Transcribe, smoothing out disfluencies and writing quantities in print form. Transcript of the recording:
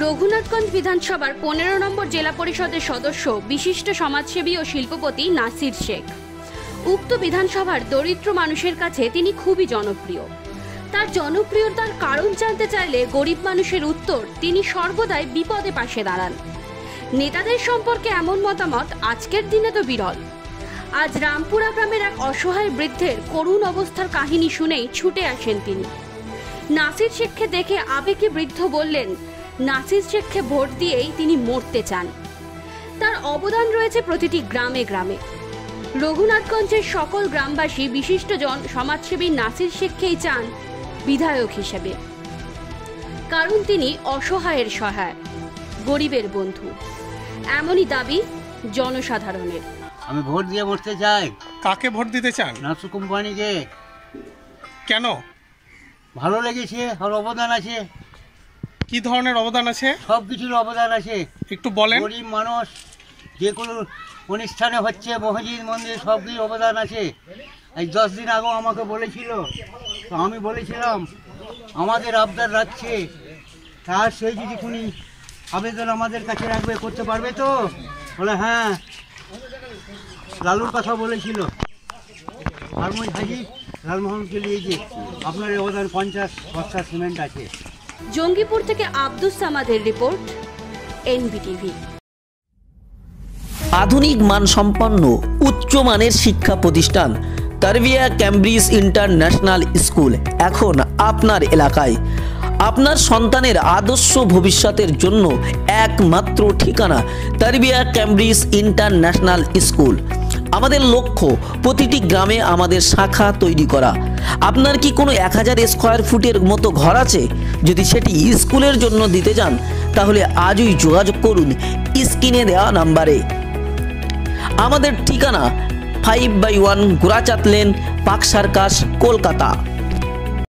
রঘুনাথগঞ্জ বিধানসভার 15 নম্বর জেলা পরিষদের সদস্য বিশিষ্ট সমাজসেবী ও শিল্পপতি নাসির শেখ। উক্ত বিধানসভার দরিদ্র মানুষের কাছে তিনি খুবই জনপ্রিয়। তার জনপ্রিয়তার কারণ জানতে চাইলে গরিব মানুষের উত্তর, তিনি সর্বদাই বিপদে পাশে দাঁড়ান। নেতাদের সম্পর্কে এমন মতামত আজকের দিনে তো বিরল। আজ রামপুরা গ্রামের এক অসহায় বৃদ্ধের করুণ অবস্থার কাহিনী শুনেই ছুটে আসেন তিনি। নাসির শেখকে দেখে আবেগে বৃদ্ধ বললেন, নাসির শেখকে ভোট দিয়েই তিনি মরতে চান। তার অবদান রয়েছে প্রতিটি গ্রামে গ্রামে। রঘুনাথগঞ্জের সকল গ্রামবাসী বিশিষ্টজন সমাজসেবী নাসির শেখকেই চান বিধায়ক হিসেবে, কারণ তিনি অসহায়ের সহায়, গরিবের বন্ধু। এমনই দাবি জনসাধারণের। আমি ভোট দিয়ে মরতে চাই। কাকে ভোট দিতে চান? নাসু কোম্পানিকে। কেন? ভালো লেগেছে, আর অবদান আছে। কি ধরনের অবদান আছে? সব কিছুর অবদান আছে। একটু বলেন। গরিব মানুষ যে কোনো অনুষ্ঠানে হচ্ছে, মসজিদ মন্দির সব কিছু অবদান আছে। এই 10 দিন আগেও আমাকে বলেছিল, তো আমি বলেছিলাম আমাদের আবদার রাখছে, তার সেই যদি কোনো আবেদন আমাদের কাছে রাখবে, করতে পারবে তো? বলে হ্যাঁ। লালুর কথা বলেছিল, হারমোন হাজি লালমোহনকে নিয়েছে। আপনার অবদান 50 বস্তা সিমেন্ট আছে। জঙ্গিপুর থেকে আব্দুস সামাদের রিপোর্ট, এনবিটিভি। আধুনিক মানসম্পন্ন উচ্চমানের শিক্ষা প্রতিষ্ঠান তারবিয়া ক্যামব্রিজ ইন্টারন্যাশনাল স্কুল এখন আপনার এলাকায়। আপনার সন্তানের আদর্শ ভবিষ্যতের জন্য একমাত্র ঠিকানা তারবিয়া ক্যামব্রিজ ইন্টারন্যাশনাল স্কুল। আমাদের লক্ষ্য প্রতিটি গ্রামে আমাদের শাখা তৈরি করা। আপনার কি কোনো 1000 স্কোয়ার ফুটের মতো ঘর আছে? যদি সেটি স্কুলের জন্য দিতে চান, তাহলে আজই যোগাযোগ করুন স্ক্রিনে দেওয়া নাম্বারে। আমাদের ঠিকানা 5/1 Gorachand lane, park circus, Kolkata.